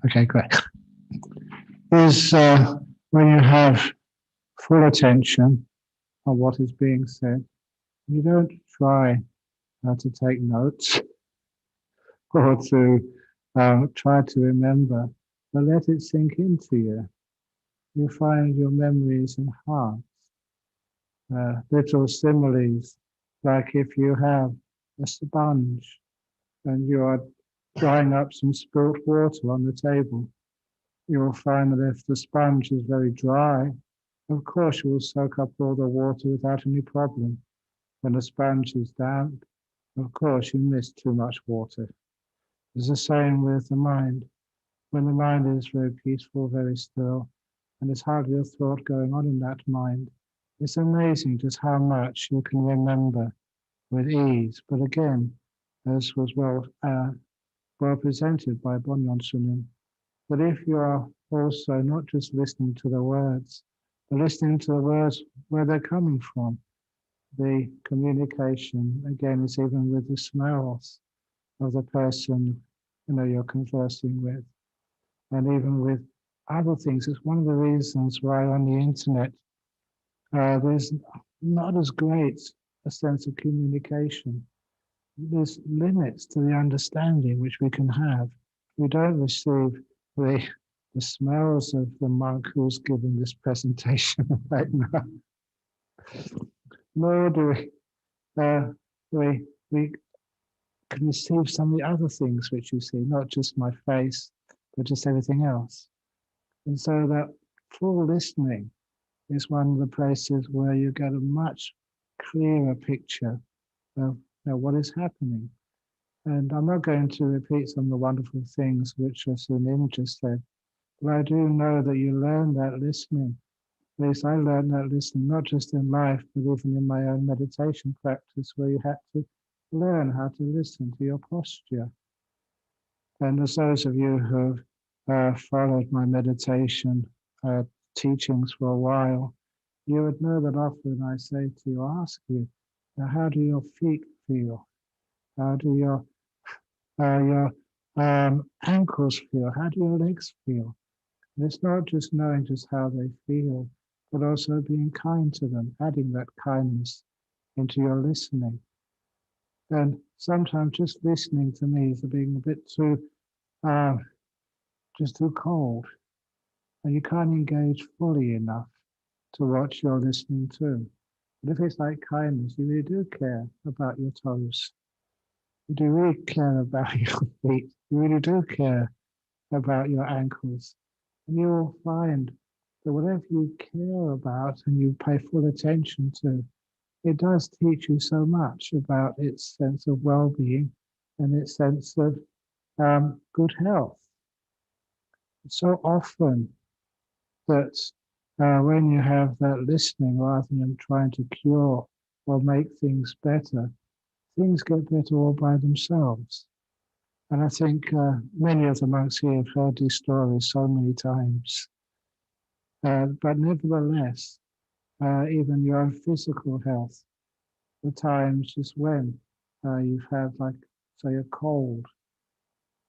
Okay, great. Is when you have full attention on what is being said, you don't try to take notes or to try to remember, but let it sink into you. You find your memory is enhanced. Little similes, like if you have a sponge and you are drying up some spilt water on the table, you'll find that if the sponge is very dry, of course you will soak up all the water without any problem. When the sponge is damp, of course you miss too much water. It's the same with the mind. When the mind is very peaceful, very still, and there's hardly a thought going on in that mind, it's amazing just how much you can remember with ease. But again, as was well presented by Bonyon Sunim, that if you are also not just listening to the words, but listening to the words where they're coming from, the communication, again, is even with the smells of the person you're conversing with, and even with other things. It's one of the reasons why on the internet there's not as great a sense of communication. There's limits to the understanding which we can have. We don't receive the smells of the monk who's giving this presentation right now, nor do we can receive some of the other things which you see, not just my face, but just everything else. And so that full listening is one of the places where you get a much clearer picture of what is happening. And I'm not going to repeat some of the wonderful things which Sunim just said, but I do know that you learn that listening. At least I learned that listening, not just in life, but even in my own meditation practice, where you had to learn how to listen to your posture. And as those of you who have followed my meditation teachings for a while, you would know that often I say to you, ask you, how do your feet feel? How do your ankles feel? How do your legs feel? And it's not just knowing just how they feel, but also being kind to them, adding that kindness into your listening. And sometimes just listening to me is being a bit too, just too cold. And you can't engage fully enough to what you're listening to. But if it's like kindness, you really do care about your toes. You do really care about your feet. You really do care about your ankles. And you will find that whatever you care about and you pay full attention to, it does teach you so much about its sense of well-being and its sense of good health. So often that when you have that listening rather than trying to cure or make things better, things get better all by themselves. And I think many of the monks here have heard these stories so many times. But nevertheless, even your own physical health, the times just when you've had, like, say, a cold.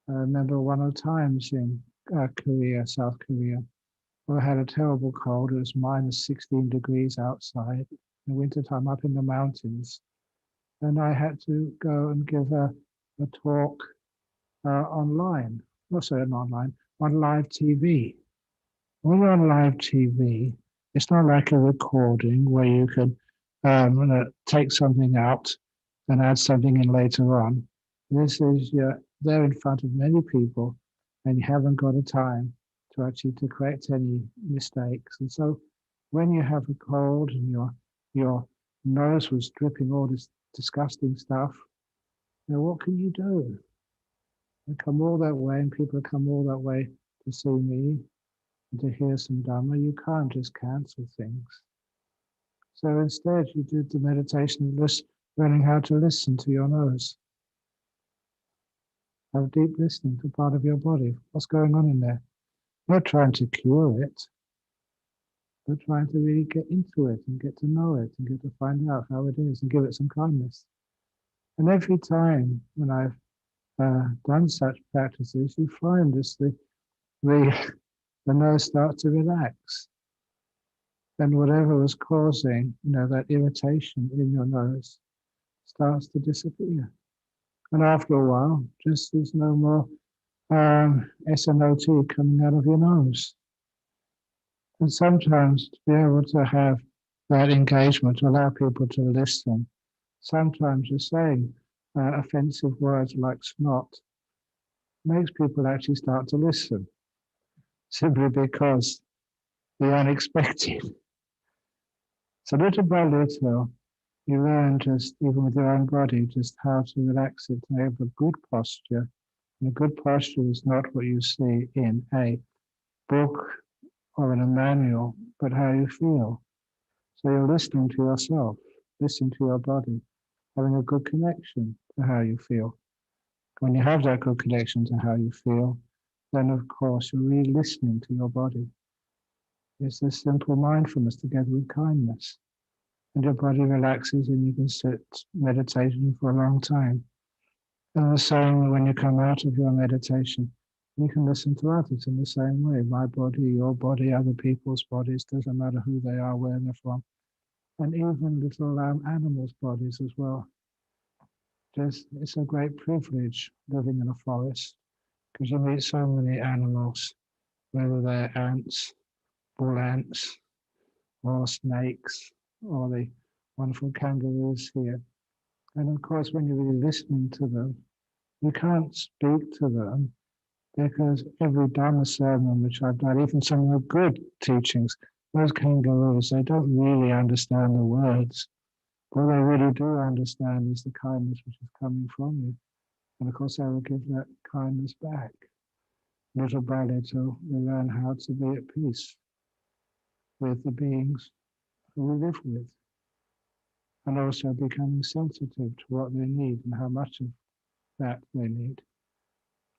I remember one of the times in Korea, South Korea, where I had a terrible cold. It was minus 16 degrees outside in the wintertime up in the mountains. And I had to go and give a talk online, not online, on live TV. When you're on live TV, it's not like a recording where you can take something out and add something in later on. This is you're there in front of many people, and you haven't got a time to actually to correct any mistakes. And so, when you have a cold and your nose was dripping all this disgusting stuff, what can you do? I come all that way, and people come all that way to see me and to hear some Dhamma. You can't just cancel things. So instead, you did the meditation of learning how to listen to your nose. Have deep listening to part of your body. What's going on in there? Not trying to cure it, but trying to really get into it and get to know it and get to find out how it is and give it some kindness. And every time when I've done such practices, you find this the nose starts to relax. Then whatever was causing, that irritation in your nose starts to disappear. And after a while, just there's no more SNOT coming out of your nose. And sometimes to be able to have that engagement, to allow people to listen, sometimes just saying offensive words like snot makes people actually start to listen, simply because the unexpected. So little by little, you learn just, even with your own body, just how to relax it, to have a good posture. And a good posture is not what you see in a book or in a manual, but how you feel. So you're listening to yourself, listening to your body, having a good connection to how you feel. When you have that good connection to how you feel, then of course you're really listening to your body. It's this simple mindfulness together with kindness. And your body relaxes and you can sit meditating for a long time. And the same when you come out of your meditation, you can listen to others in the same way. My body, your body, other people's bodies, doesn't matter who they are, where they're from. And even little animals' bodies as well. It's a great privilege living in a forest because you meet so many animals, whether they're ants, bull ants, or snakes, or the wonderful kangaroos here. And of course, when you're really listening to them, you can't speak to them because every Dharma sermon which I've done, even some of the good teachings, those kangaroos, they don't really understand the words. What they really do understand is the kindness which is coming from you. And of course, I will give that kindness back. Little by little, we learn how to be at peace with the beings who we live with, and also becoming sensitive to what they need and how much of that they need.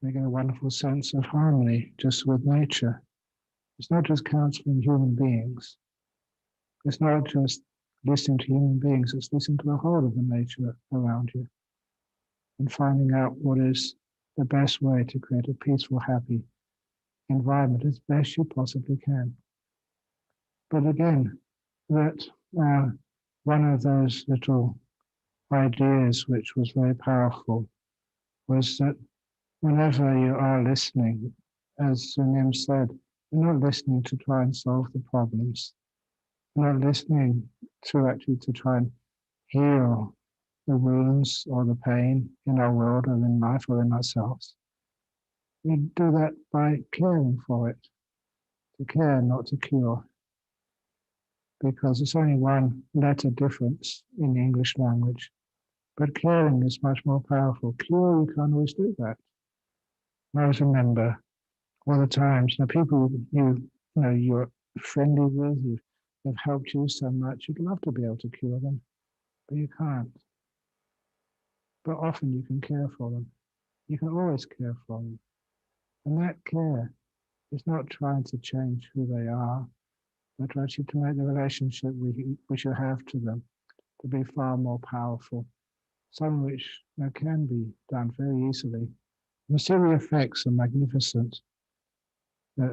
They get a wonderful sense of harmony just with nature. It's not just counseling human beings. It's not just listening to human beings, it's listening to the whole of the nature around you and finding out what is the best way to create a peaceful, happy environment as best you possibly can. But again, that one of those little ideas which was very powerful was that whenever you are listening, as Sunim said, you're not listening to try and solve the problems. You're not listening to actually to try and heal the wounds or the pain in our world or in life or in ourselves. We do that by caring for it, to care, not to cure. Because there's only one letter difference in the English language. But caring is much more powerful. Cure, you can't always do that. I always remember all the times, people you're friendly with, they've helped you so much, you'd love to be able to cure them, but you can't. But often you can care for them. You can always care for them. And that care is not trying to change who they are, but actually to make the relationship which you have to them to be far more powerful. Some which can be done very easily. The still effects are magnificent.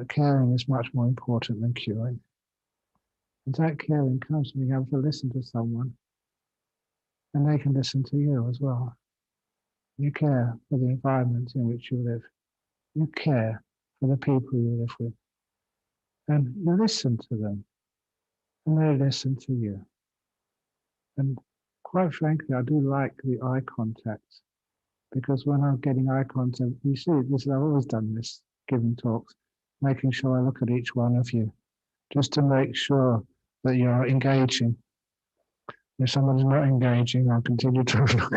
Caring is much more important than curing. And that caring comes from being able to listen to someone, and they can listen to you as well. You care for the environment in which you live. You care for the people you live with. And you listen to them, and they listen to you. And quite frankly, I do like the eye contact, because when I'm getting eye contact, you see, I've always done this, giving talks, making sure I look at each one of you, just to make sure that you're engaging. If someone's not engaging, I'll continue to look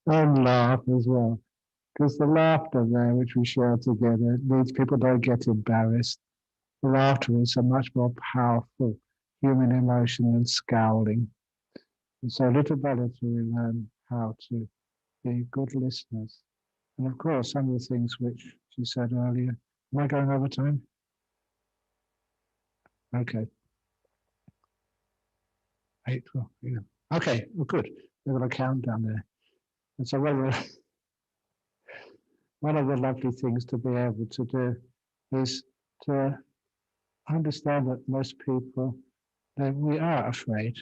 and laugh as well. Because the laughter there, which we share together, means people don't get embarrassed. The laughter is a much more powerful human emotion than scowling. And so little by little we learn how to be good listeners. And of course, some of the things which she said earlier. Am I going over time? Okay. 8, 12, yeah. Okay, well, good. We've got a countdown there. And so one of the lovely things to be able to do is to understand that most people, that we are afraid.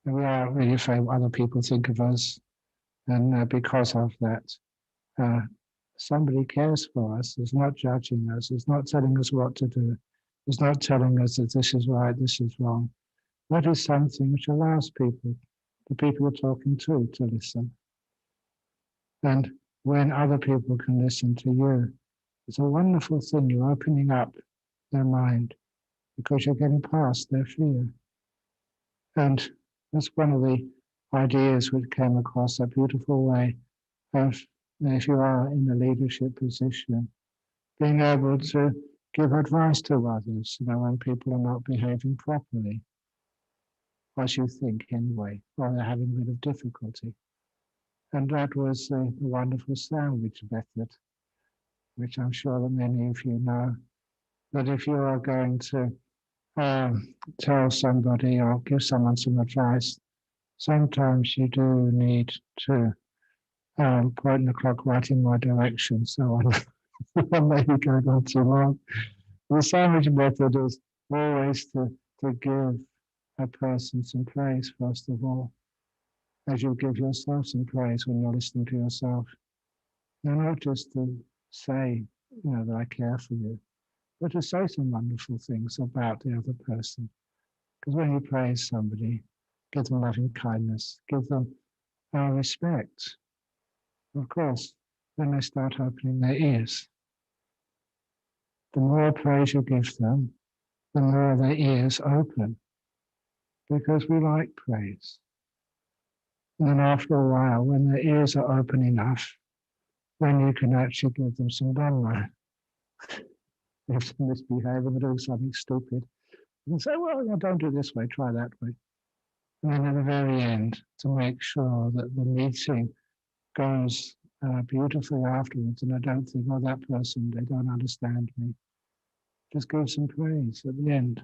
And we are really afraid what other people think of us. And because of that, somebody cares for us, is not judging us, is not telling us what to do, is not telling us that this is right, this is wrong. That is something which allows people, the people you're talking to listen. And when other people can listen to you, it's a wonderful thing. You're opening up their mind because you're getting past their fear. And that's one of the ideas which came across, that beautiful way of, if you are in a leadership position, being able to give advice to others, when people are not behaving properly, as you think anyway, or they're having a bit of difficulty. And that was the wonderful sandwich method, which I'm sure that many of you know, that if you are going to tell somebody or give someone some advice, sometimes you do need to point the clock right in my direction, so I'm maybe going on too long. The sandwich method is always to give a person some praise, first of all, as you give yourself some praise when you're listening to yourself. And not just to say, that I care for you, but to say some wonderful things about the other person. Because when you praise somebody, give them loving kindness, give them respect, of course, then they start opening their ears. The more praise you give them, the more their ears open, because we like praise. And then after a while, when their ears are open enough, then you can actually give them some dhamma. If they misbehave and do something stupid, you can say, well, don't do it this way, try that way. And then at the very end, to make sure that the meeting goes beautifully afterwards, and I don't think, oh, that person, they don't understand me. Just give some praise at the end.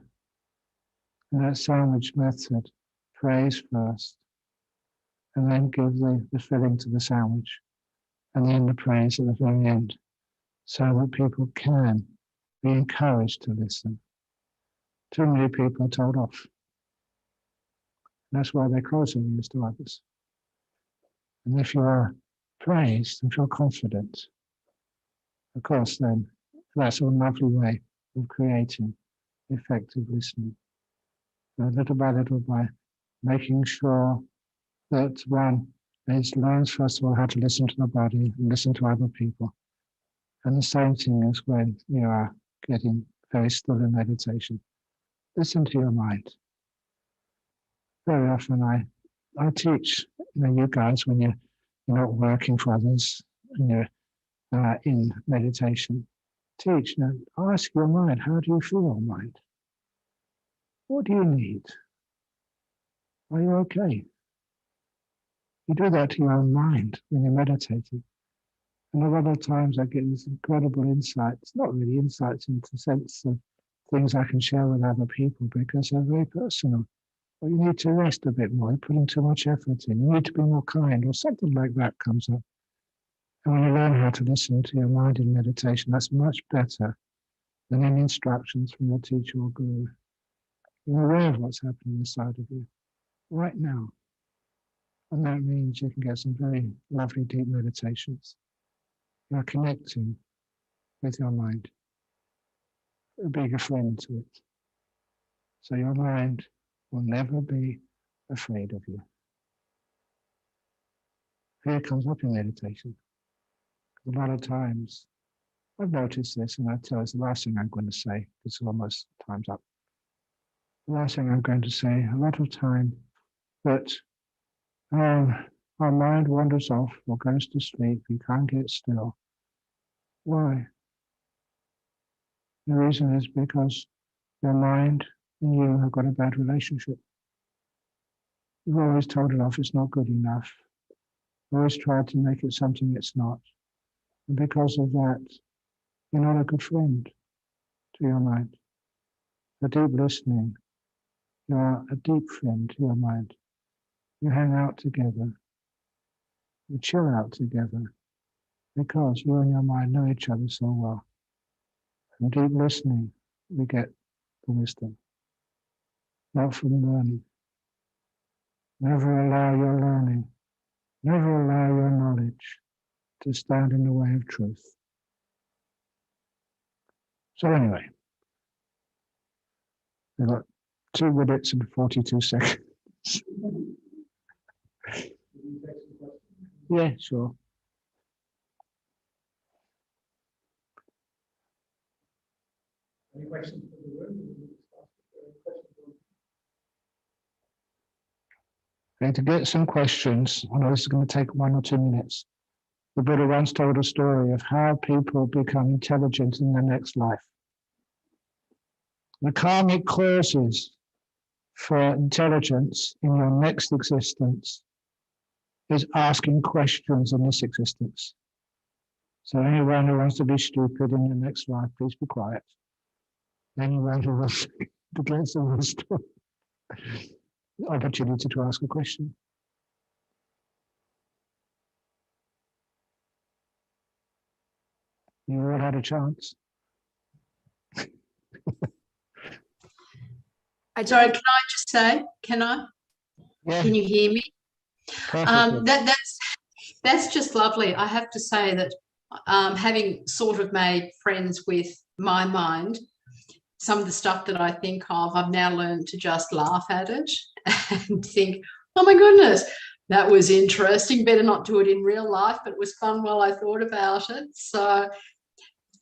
And that sandwich method, praise first, and then give the filling to the sandwich, and then the praise at the very end, so that people can be encouraged to listen. Too many people are told off. That's why they're closing ears to others. And if you are praised and feel confident, of course, then that's a lovely way of creating effective listening. Little by making sure that one learns, first of all, how to listen to the body and listen to other people. And the same thing as when you are getting very still in meditation. Listen to your mind. Very often I teach you guys, when you're not working for others and you're in meditation, teach, ask your mind, how do you feel, mind? What do you need? Are you okay? You do that to your own mind when you're meditating. And a lot of times I get these incredible insights, not really insights in the sense of things I can share with other people, because they're very personal. Or you need to rest a bit more, you're putting too much effort in, you need to be more kind, or something like that comes up. And when you learn how to listen to your mind in meditation, that's much better than any instructions from your teacher or guru. You're aware of what's happening inside of you right now. And that means you can get some very lovely deep meditations. You're connecting with your mind, being a friend to it. So your mind will never be afraid of you. Fear comes up in meditation. A lot of times, I've noticed this, and I tell it's the last thing I'm going to say. It's almost time's up. The last thing I'm going to say, a lot of time that our mind wanders off or goes to sleep, you can't get still. Why? The reason is because your mind and you have got a bad relationship. You've always told it off, it's not good enough. You've always tried to make it something it's not. And because of that, you're not a good friend to your mind. For deep listening, you are a deep friend to your mind. You hang out together. You chill out together. because you and your mind know each other so well. From deep listening, we get the wisdom, not from learning. Never allow your learning, never allow your knowledge to stand in the way of truth. So anyway, we've got 2 minutes and 42 seconds. Yeah, sure. Any questions for the room? Okay, to get some questions, I know this is going to take 1 or 2 minutes. The Buddha once told a story of how people become intelligent in the next life. The karmic causes for intelligence in your next existence is asking questions in this existence. So anyone who wants to be stupid in the next life, please be quiet. Anyone who wants to get some wisdom, the opportunity to ask a question. You all had a chance. Sorry, can I just say, can I? Yeah. Can you hear me? Perfectly. That's just lovely. I have to say that having sort of made friends with my mind, some of the stuff that I think of, I've now learned to just laugh at it and think, oh my goodness, that was interesting. Better not do it in real life, but it was fun while I thought about it. So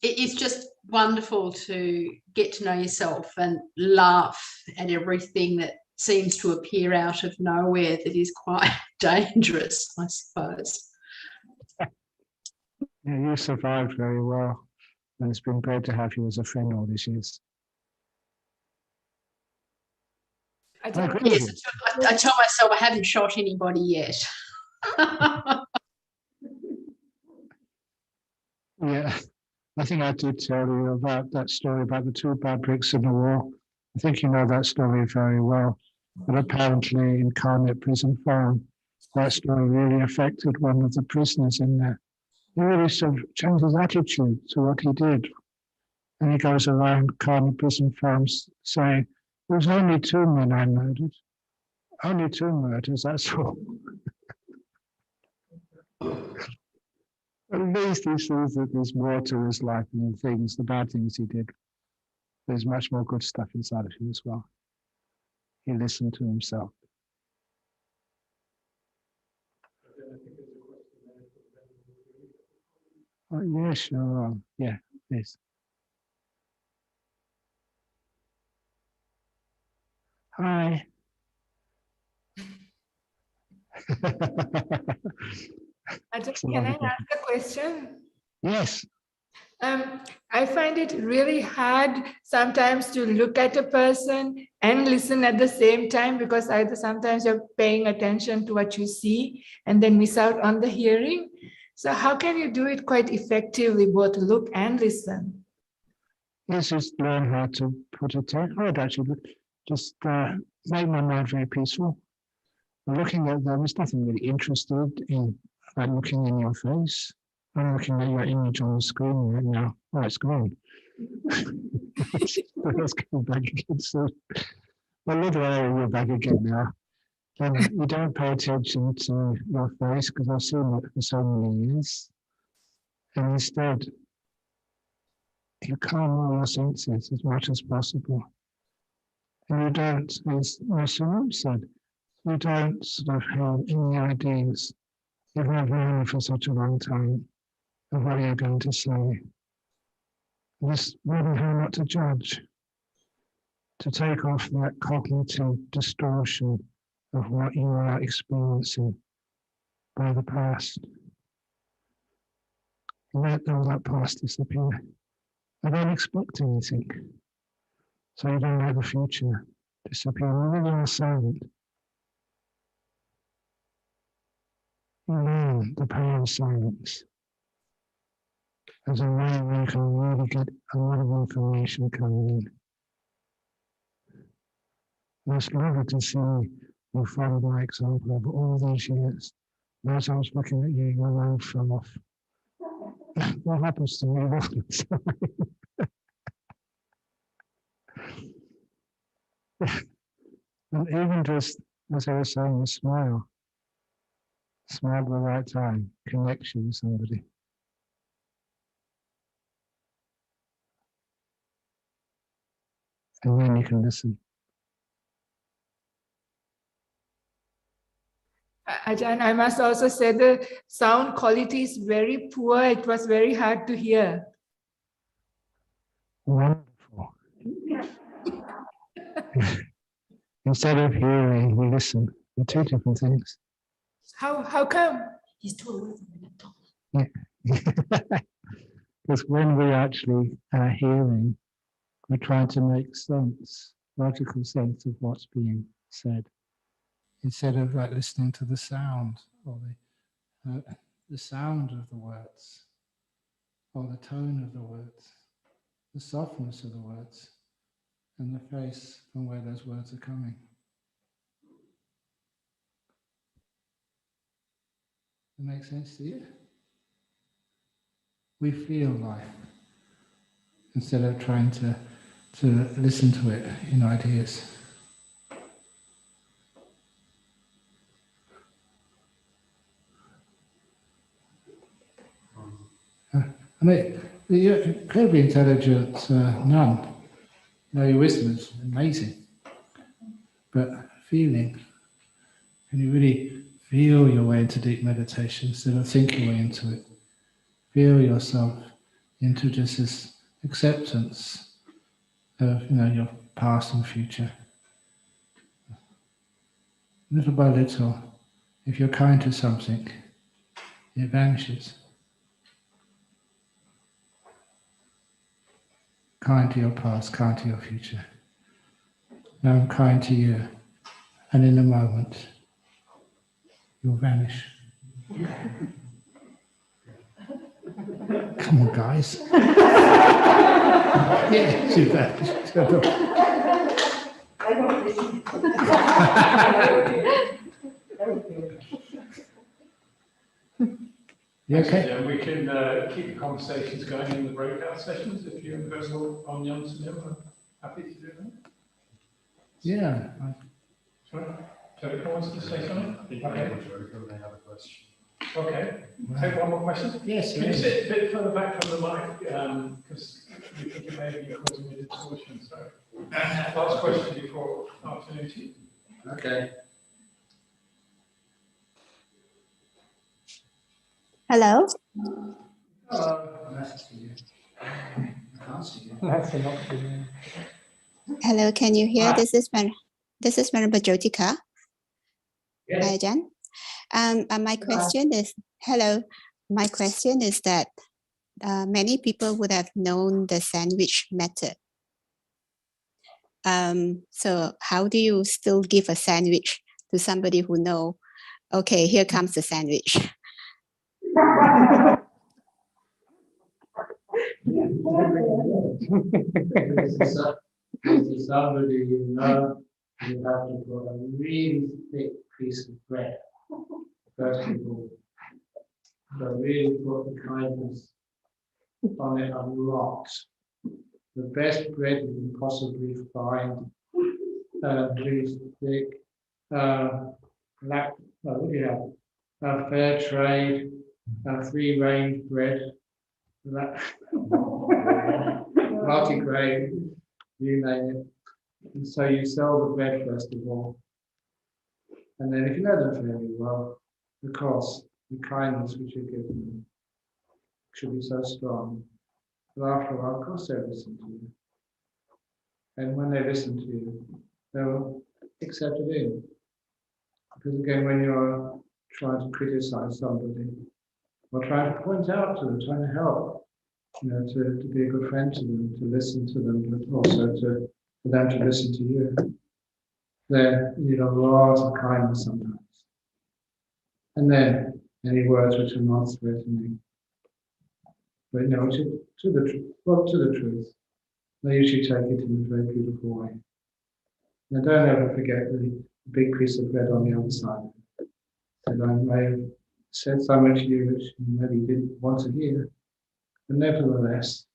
it's just wonderful to get to know yourself and laugh at everything that seems to appear out of nowhere that is quite dangerous, I suppose. Yeah, you survived very well. And it's been great to have you as a friend all these years. Yes, I tell myself I haven't shot anybody yet. Yeah, I think I did tell you about that story about the 2 bad bricks in the wall. I think you know that story very well. But apparently in Carnet Prison Farm, that story really affected one of the prisoners in there. He really sort of changed his attitude to what he did. And he goes around Carnet Prison Farms saying, "There was only 2 men I murdered. Only 2 murders, that's all." At least he sees that there's more to his life than the bad things he did. There's much more good stuff inside of him as well. He listened to himself. Oh, yeah, sure. Yeah, yes. Hi. Can I ask a question? Yes. I find it really hard sometimes to look at a person and listen at the same time, because either sometimes you're paying attention to what you see and then miss out on the hearing. So how can you do it quite effectively, both look and listen? Yes, just learn how to put it in. I would actually just make my mind very peaceful. Looking at them, there's nothing really interested in like looking in your face. I'm looking at your image on the screen right now. Oh, it's gone. Let's go back again soon. Well, look at you're back again now. And you don't pay attention to your face because I've seen it for so many years. And instead, you calm all your senses as much as possible. And you don't, as Saram said, you don't sort of have any ideas. You've not known it for such a long time of what you're going to say. Just learning how not to judge, to take off that cognitive distortion of what you are experiencing by the past. Let all that past disappear. I don't expect anything. So you don't let the future disappear. When you're silent, you learn the power of silence as a way where you can really get a lot of information coming in. And it's lovely to see you follow my example of all these years. As I was looking at you, your robe fell off. What happens to me all the time? And even just, as I was saying, a smile at the right time, connection with somebody. And then you can listen. Ajahn, I must also say the sound quality is very poor. It was very hard to hear. Wonderful. Instead of hearing, we listen. They're two different things. How come? He's too away from the laptop. Because when we actually are hearing, we're trying to make sense, logical sense of what's being said, instead of like listening to the sound or the sound of the words, or the tone of the words, the softness of the words, and the face from where those words are coming. Does that make sense to you? We feel life instead of trying to listen to it in ideas. I mean, you're incredibly intelligent nun. You know, your wisdom is amazing. But feeling, can you really feel your way into deep meditation instead of think your way into it? Feel yourself into just this acceptance of, you know, your past and future. Little by little, if you're kind to something, it vanishes. Kind to your past, kind to your future. Now I'm kind to you, and in a moment, you'll vanish. Come on, guys. Yeah, too bad. You okay? Yeah, we can keep the conversations going in the breakout sessions if you and Virgil on the are happy to do that. Yeah. Sorry? Jericho wants to say something? Okay. Jericho may have a question. Okay. Take one more question. Yes. Can you sit a bit further back from the mic? Because we think it may be causing a distortion. So, last question before afternoon tea. Okay. Hello. Nice to see you. I can't see you. That's an option. Hello. Can you hear? This is Madam Bajotika. Yes. Hi, Ajahn. My question is, hello. My question is that many people would have known the sandwich method. So how do you still give a sandwich to somebody who know, okay, here comes the sandwich? To somebody you know, you have to put a really thick piece of bread. First of all, so really put the kindness on it a lot. The best bread you can possibly find, really thick, what do you have? Fair trade, free range bread, multi-grain, you name it. And so you sell the bread first of all. And then if you know them fairly well, of course, the kindness which you give them should be so strong. But after a while, of course, they'll listen to you. And when they listen to you, they'll accept it in. Because again, when you're trying to criticize somebody, or trying to point out to them, trying to help, you know, to be a good friend to them, to listen to them, but also for them to listen to you, then you need a lot of kindness sometimes. And then any words which are not threatening, but you know, to the truth. They usually take it in a very beautiful way. Now don't ever forget the big piece of bread on the other side. And I may have said something to you which you maybe didn't want to hear, But nevertheless,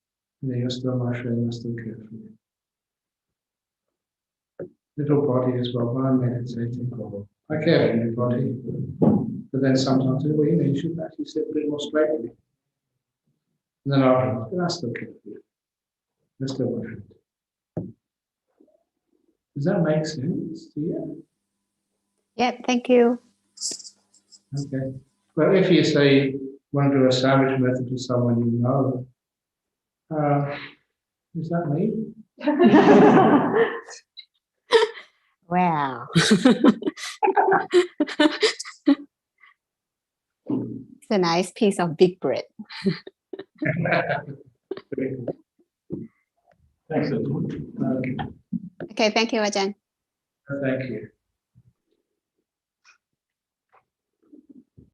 you're still my friend, I still care for you. Little body as well, when I'm meditating, I care for your body. But then sometimes, well, you should actually sit a bit more straightly. And then after, I still care for you. You're still my friend. Does that make sense to you? Yeah, thank you. Okay. Well, if you say you want to do a sandwich method to someone you know, is that me? Wow. It's a nice piece of big bread. Thanks. Okay. Okay, thank you, Ajahn. Thank you.